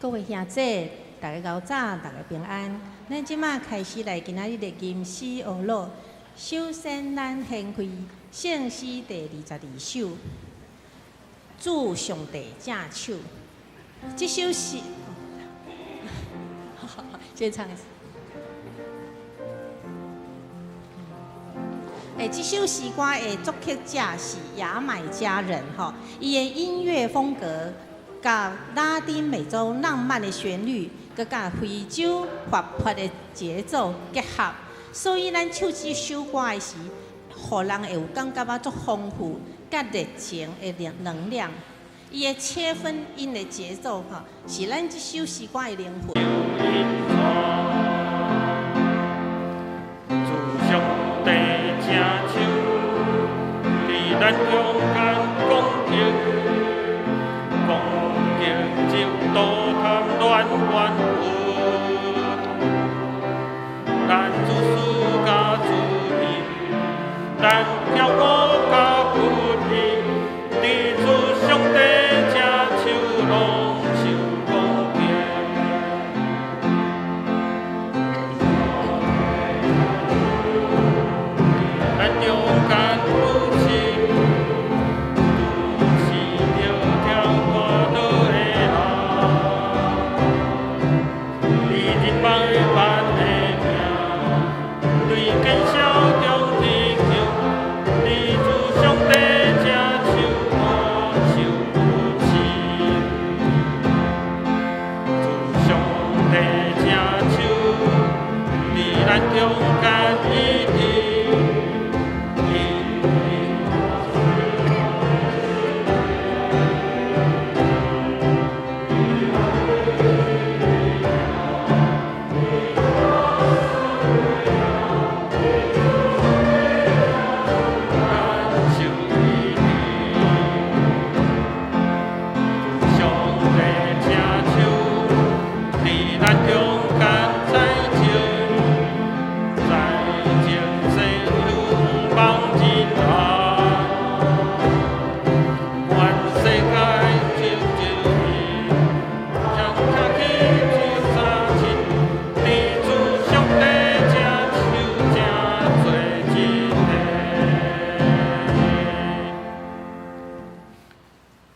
各位兄姐，大家早早，大家平安。咱即马开始来今仔日的吟诗学乐。首先，咱献开圣诗第22首，祝上帝正手。这首诗，先唱一次。这首诗歌的作曲者是牙买加人吼，伊的音乐风格甲拉丁美洲浪漫的旋律，佮甲非洲活泼的节奏结合，所以咱唱这首歌的时，互人会有感觉足丰富、甲热情的能量。伊的切分音的节奏吼，是咱这首诗歌的灵魂。咱勇敢攻击，攻击就多贪乱万物，咱自私甲自利，咱骄傲甲不义，伫主上帝正手拢受攻击。咱勇敢不屈。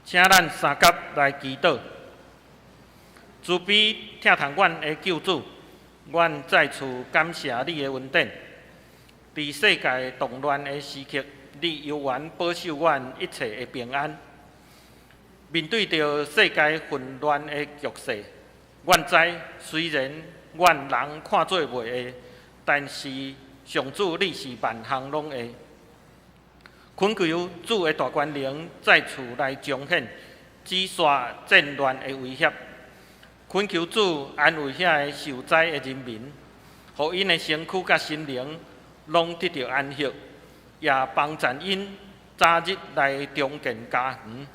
请咱三甲来祈祷，慈悲疼痛阮的救主，阮再次感谢你的恩典。伫世界动乱的时刻，你犹原保守阮一切的平安。面对着世界混乱的局势，阮知虽然阮人看做袂下，但是上主你是万项拢会。恳求主的大权能再次来彰显，止煞战乱的威胁。恳求主安慰遐个受灾的人民，互因的身躯甲心灵拢得到安息，也帮助因早日来重建家园。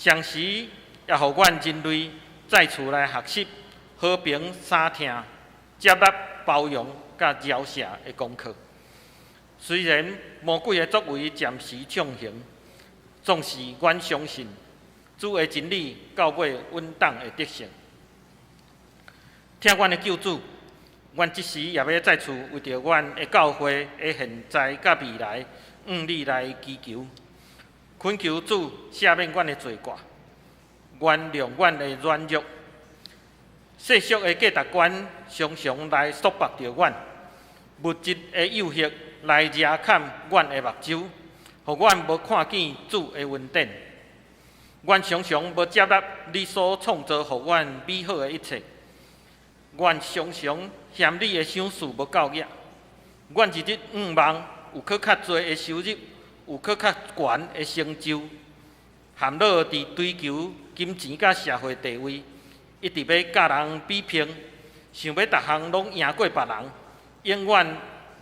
同时，也互阮人类再次来学习和平、相听、接纳、包容甲饶恕的功课。虽然魔鬼的作为暂时创形，总是阮相信主的真理到尾稳当会得胜。听阮的救主，阮即时也要再次为着阮的教会的现在甲未来，你来祈求，恳求主赦免阮的罪过，原谅阮的软弱。世俗的价值观常常来束缚着阮，物质的诱惑来遮砍阮的目睭，互阮无看见主的恩典。阮常常无接纳你所创造互阮美好的一切。阮常常嫌你的赏赐无够额。阮日日望有搁较侪的收入，有搁较悬的成就，含乐伫追求金钱甲社会地位，一直要甲人比拼，想要逐项拢赢过别人，永远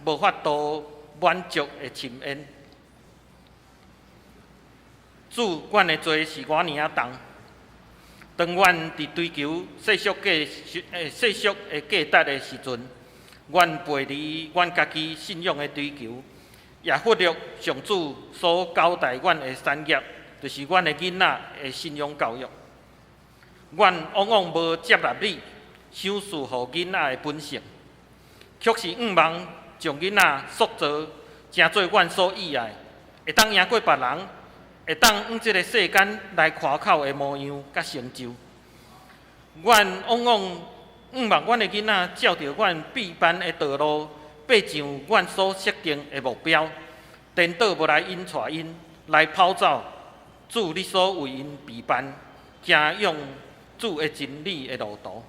无法度满足的深渊。主，阮的罪是我尔重。当阮伫追求世俗的价值的时阵，阮背离阮家己信仰的追求，也忽略上主所交代阮的产业，就是阮的囡仔的信仰教育。阮往往无接纳你赏赐予囡仔的本性，却是望将囡仔塑造成做阮所意爱，会当赢过别人，会当往即个世间来夸口的模样甲成就。阮往往望阮的囡仔照着阮必班的道路，爬上阮所设定的目标，颠倒无来因带因来跑走主你所为因备办，行用主的真理的路途。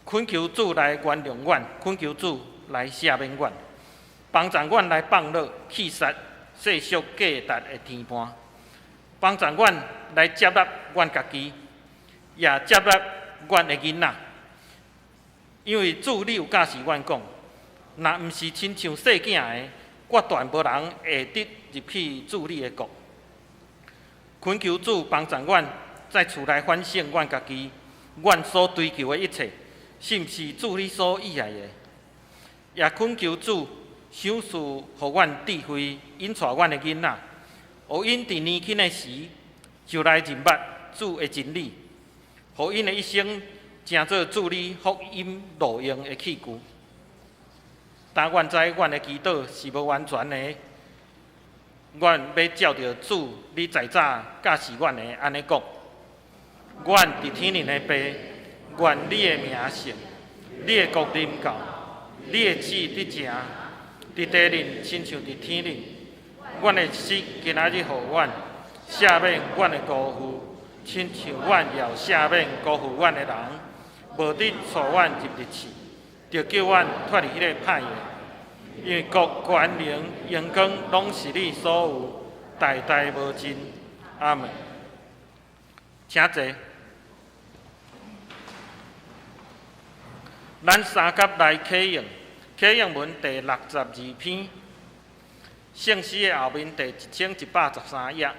恳求主来原谅阮，恳求主来赦免阮，帮助阮来放落弃杀世俗价值的天盘，帮助阮来接纳阮家己，也接纳阮的囡仔。因为主你有教示阮讲，若毋是亲像细囝的，决断无人会得入去主你的国。恳求主帮助阮在厝内反省阮家己，阮所追求的一切，是毋是主你所喜爱的？也恳求主赏赐予阮智慧，引带阮的囡仔，互因伫年轻的时就来认捌主的真理，互因的一生成做主你福音路用的器具。但愿知阮的祈祷是无完全的，阮要照着主你在早教示阮的安尼讲：阮伫天灵的爸，愿你的名圣，你的国临到，你的旨意伫成，伫地灵亲像伫天灵。阮的食今仔日互阮，赦免阮的辜负，亲像阮也有赦免辜负阮的人，无得带阮入日去，着叫阮脱离迄个歹的。因为国权能荣光拢是你所有，代代无尽。阿门。请坐。咱三甲来启用，启用文第62篇，圣诗的后面第1113页。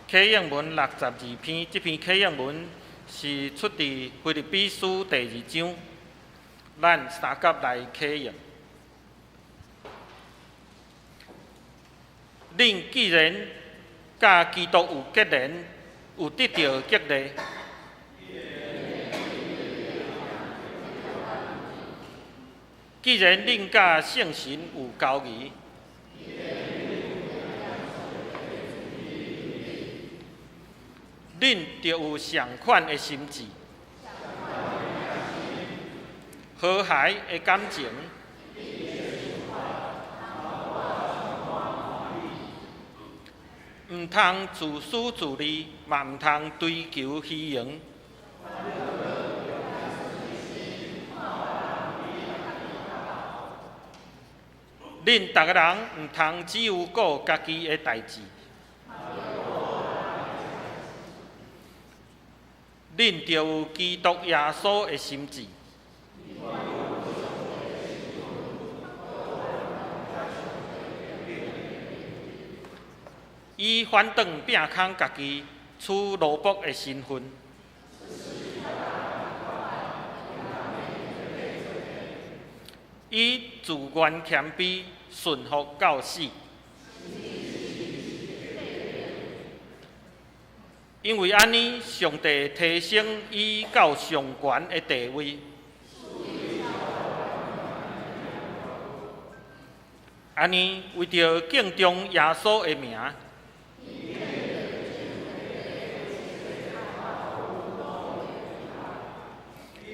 启用文62篇，这篇启用文是出自腓立比书第2章。咱三甲来启用。恁既然甲基督有结连，有得到激励，既然恁甲圣神有交谊，恁就有相款的心志，和谐的感情。毋通自私自利，嘛毋通追求虚荣。恁逐个人毋通只有顾家己的代志，恁就有基督耶稣的心志。伊反倒摒空家己取奴仆的身份，伊自愿谦卑，顺服到死。因为安尼，上帝提升伊到上悬的地位。安尼，为着敬重耶稣的名，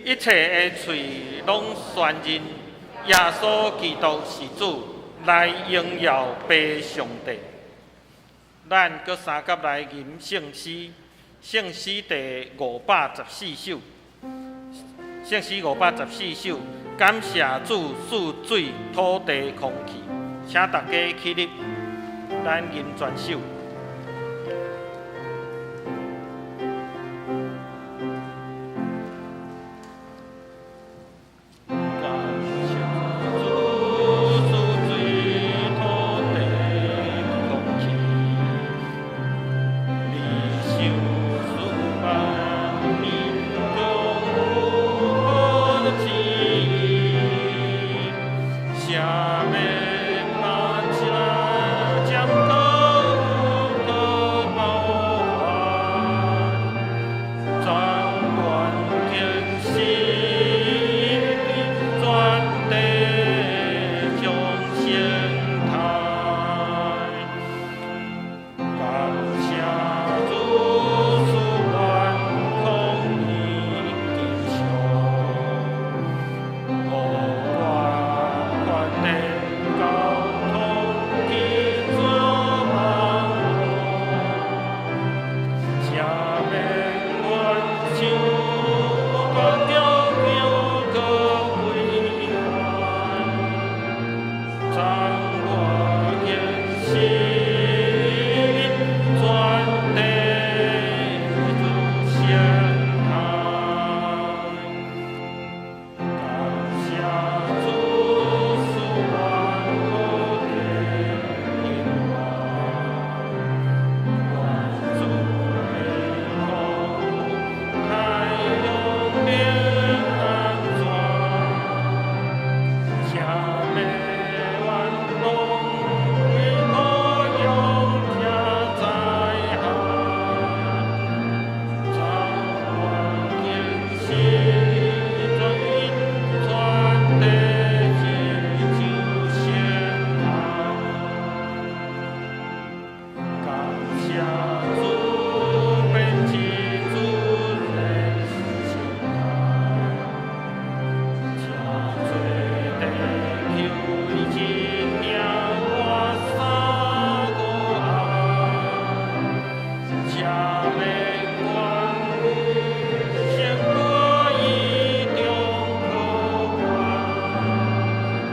一切的嘴拢宣认耶稣基督是主，来荣耀父上帝。咱搁三甲来吟圣诗，圣诗第514首，圣诗514首，感谢主赐水、土地、空气，请大家起立，咱吟全首。常